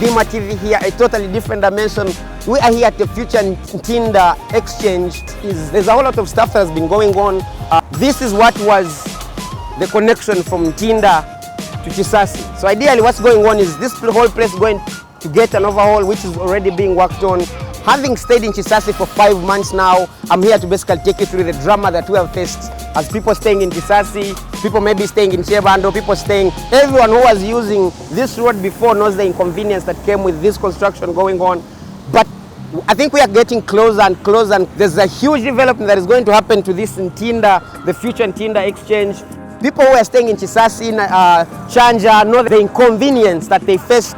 Bima TV here, a totally different dimension. We are here at the future Ntinda Exchange. There's a whole lot of stuff that has been going on. This is what was the connection from Ntinda to Chisasi. So ideally what's going on is this whole place going to get an overhaul, which is already being worked on. Having stayed in Chisasi for 5 months now, I'm here to basically take you through the drama that we have faced as people staying in Chisasi, people maybe staying in Chebando, people staying, everyone who was using this road before knows the inconvenience that came with this construction going on. But I think we are getting closer and closer, and there's a huge development that is going to happen to this Ntinda, the future Ntinda Exchange. People who are staying in Chisasi, Chanja, know the inconvenience that they faced.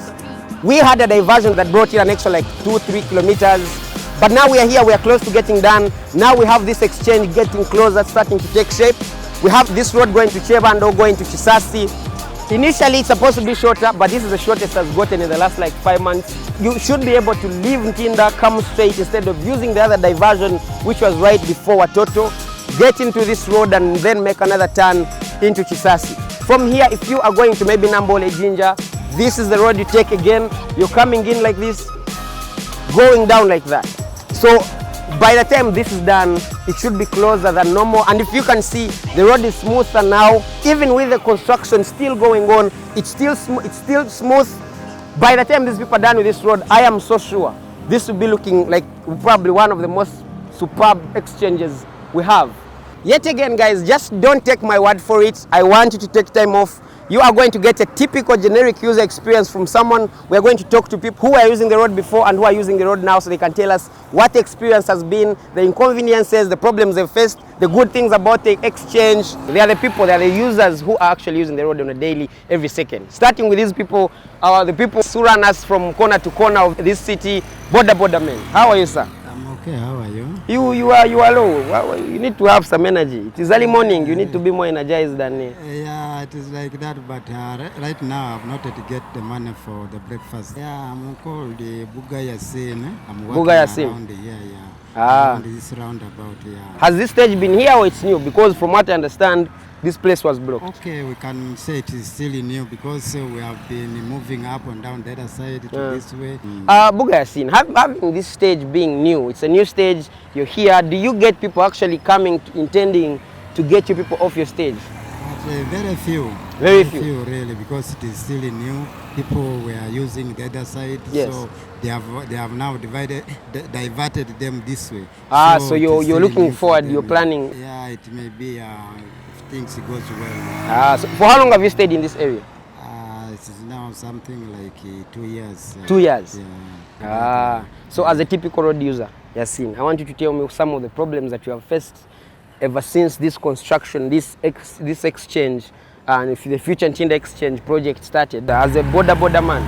We had a diversion that brought in an extra like 2-3 kilometers. But now we are here, we are close to getting done. Now we have this exchange getting closer, starting to take shape. We have this road going to Chebando, going to Chisasi. Initially it's supposed to be shorter, but this is the shortest that's gotten in the last like 5 months. You should be able to leave Ntinda, come straight instead of using the other diversion, which was right before Watoto. Get into this road and then make another turn into Chisasi. From here, if you are going to maybe Nambole Jinja, this is the road you take again. You're coming in like this, going down like that. So by the time this is done, it should be closer than normal. And if you can see, the road is smoother now. Even with the construction still going on, it's still smooth. By the time these people are done with this road, I am so sure this will be looking like probably one of the most superb exchanges we have. Yet again, guys, just don't take my word for it. I want you to take time off. You are going to get a typical generic user experience from someone. We are going to talk to people who are using the road before and who are using the road now, so they can tell us what the experience has been, the inconveniences, the problems they've faced, the good things about the exchange. They are the people, they are the users who are actually using the road on a daily, every second. Starting with these people, the people who run us from corner to corner of this city, border men. How are you, sir? Okay, how are you? You are low. You need to have some energy. It is early morning. You need to be more energized than me. Yeah, it is like that. But right now, I've not yet get the money for the breakfast. Yeah, I'm called Buga Yasin. I'm working around around this roundabout. Yeah. Has this stage been here or it's new? Because from what I understand, this place was blocked. Okay, we can say it is still new because we have been moving up and down the other side to this way. Buga Yasin, having this stage being new, it's a new stage, you're here, do you get people actually coming, intending to get you people off your stage? Very few. Very few really, because it is still new. People were using the other side, so they have now diverted them this way. So you're looking forward, you're planning. Yeah, it may be if things goes well. So for how long have you stayed in this area? It is now something like 2 years. 2 years? Yeah. So as a typical road user, Yasin, I want you to tell me some of the problems that you have faced ever since this construction, this exchange, and if the future Ntinda Exchange project started as a border man.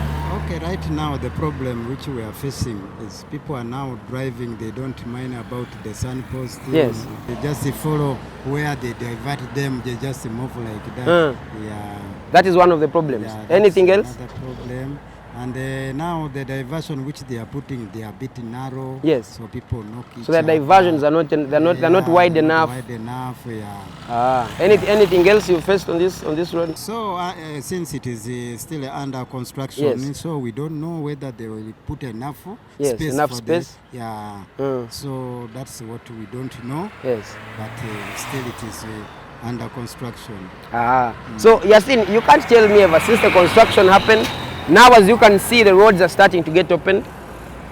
Okay, right now the problem which we are facing is people are now driving, they don't mind about the signpost. Yes. They just follow where they divert them, they just move like that. Yeah. That is one of the problems. Yeah, anything else? Another problem. And now the diversion which they are putting, they are a bit narrow. Yes. So people knock each So the diversions are not wide enough. Wide enough, yeah. Anything else you faced on this road? So since it is still under construction, so we don't know whether they will put enough space. Enough space. So that's what we don't know. Yes. But still it is under construction. So Yasin, you can't tell me ever since the construction happened. Now, as you can see, the roads are starting to get opened.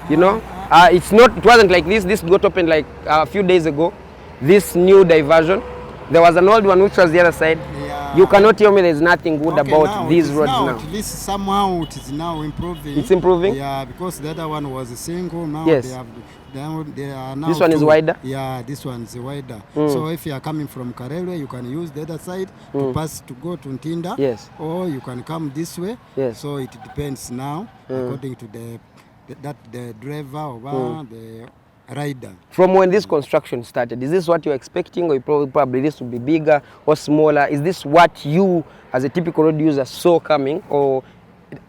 You know, it wasn't like this. This got opened like a few days ago. This new diversion. There was an old one which was the other side. Yeah. You cannot tell me there's nothing good about these roads now. At least somehow it is now improving. It's improving? Yeah, because the other one was a single. Now they are now this one is wider? Yeah, this one is wider. So if you are coming from Karelwe, you can use the other side to pass to go to Ntinda. Yes. Or you can come this way. Yes. So it depends now according to the driver or the rider. From when this construction started, is this what you're expecting, or probably this will be bigger or smaller? Is this what you as a typical road user saw coming, or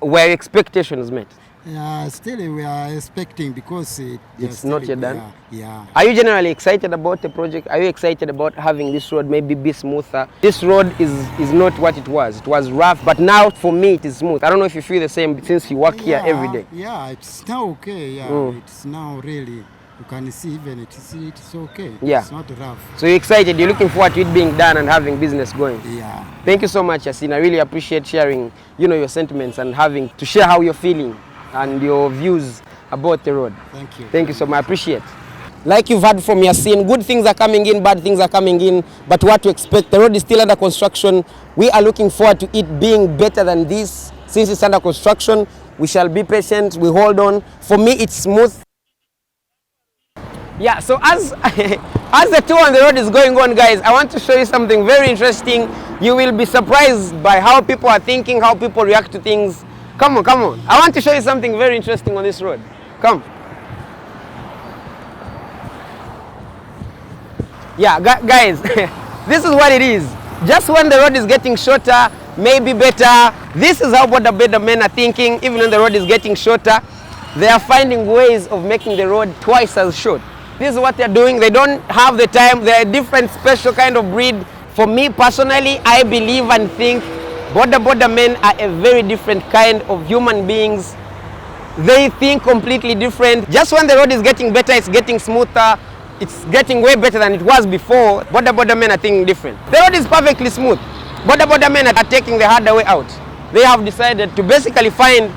were expectations met? Yeah, still we are expecting because It's not yet done? Yeah. Are you generally excited about the project? Are you excited about having this road maybe be smoother? This road is not what it was. It was rough, but now for me it is smooth. I don't know if you feel the same since you work here every day. Yeah, it's now okay. Yeah, it's now really, you can see even it's okay. Yeah. It's not rough. So you're excited, you're looking forward to it being done and having business going. Yeah. Thank you so much, Yasin. I really appreciate sharing, your sentiments and having to share how you're feeling and your views about the road. Thank you. Thank you so much. I appreciate. Like you've heard from Yasin, good things are coming in, bad things are coming in, but what to expect? The road is still under construction. We are looking forward to it being better than this. Since it's under construction, we shall be patient, we hold on. For me, it's smooth. Yeah, so as the tour on the road is going on, guys, I want to show you something very interesting. You will be surprised by how people are thinking, how people react to things. Come on, come on. I want to show you something very interesting on this road. Come. Yeah, guys, this is what it is. Just when the road is getting shorter, maybe better. This is how boda men are thinking. Even when the road is getting shorter, they are finding ways of making the road twice as short. This is what they're doing. They don't have the time. They're a different special kind of breed. For me personally, I believe and think boda men are a very different kind of human beings. They think completely different. Just when the road is getting better, it's getting smoother. It's getting way better than it was before. Boda men are thinking different. The road is perfectly smooth. Boda men are taking the harder way out. They have decided to basically find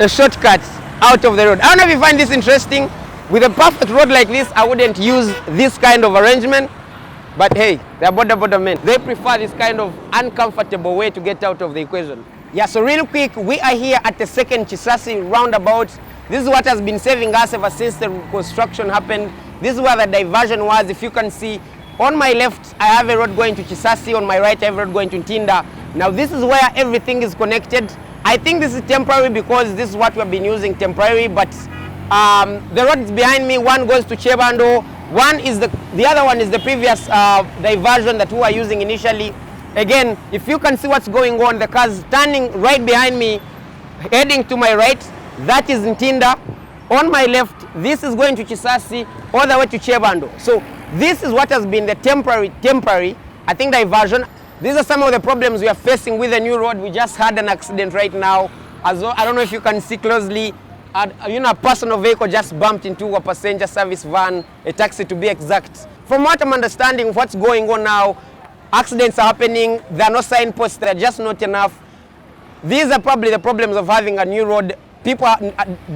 a shortcut out of the road. I don't know if you find this interesting. With a perfect road like this, I wouldn't use this kind of arrangement. But hey, they're boda men. They prefer this kind of uncomfortable way to get out of the equation. Yeah, so real quick, we are here at the second Chisasi roundabout. This is what has been saving us ever since the construction happened. This is where the diversion was. If you can see, on my left, I have a road going to Chisasi. On my right, I have a road going to Ntinda. Now, this is where everything is connected. I think this is temporary because this is what we've been using temporary, but the road is behind me. One goes to Chebando. The other one is the previous diversion that we were using initially. Again, if you can see what's going on, the car's turning right behind me, heading to my right. That is Ntinda. On my left, this is going to Chisasi, all the way to Chebando. So this is what has been the temporary, I think, diversion. These are some of the problems we are facing with the new road. We just had an accident right now. I don't know if you can see closely. A personal vehicle just bumped into a passenger service van, a taxi to be exact. From what I'm understanding, what's going on now, accidents are happening. There are no signposts. They're just not enough. These are probably the problems of having a new road. People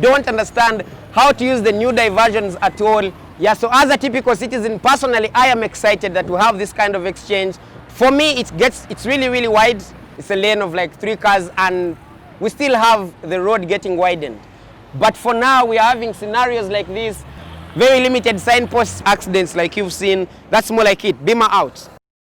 don't understand how to use the new diversions at all. Yeah, so as a typical citizen, personally, I am excited that we have this kind of exchange. For me, it's really, really wide. It's a lane of like 3 cars, and we still have the road getting widened. But for now, we are having scenarios like this, very limited signpost accidents like you've seen. That's more like it. Bima out.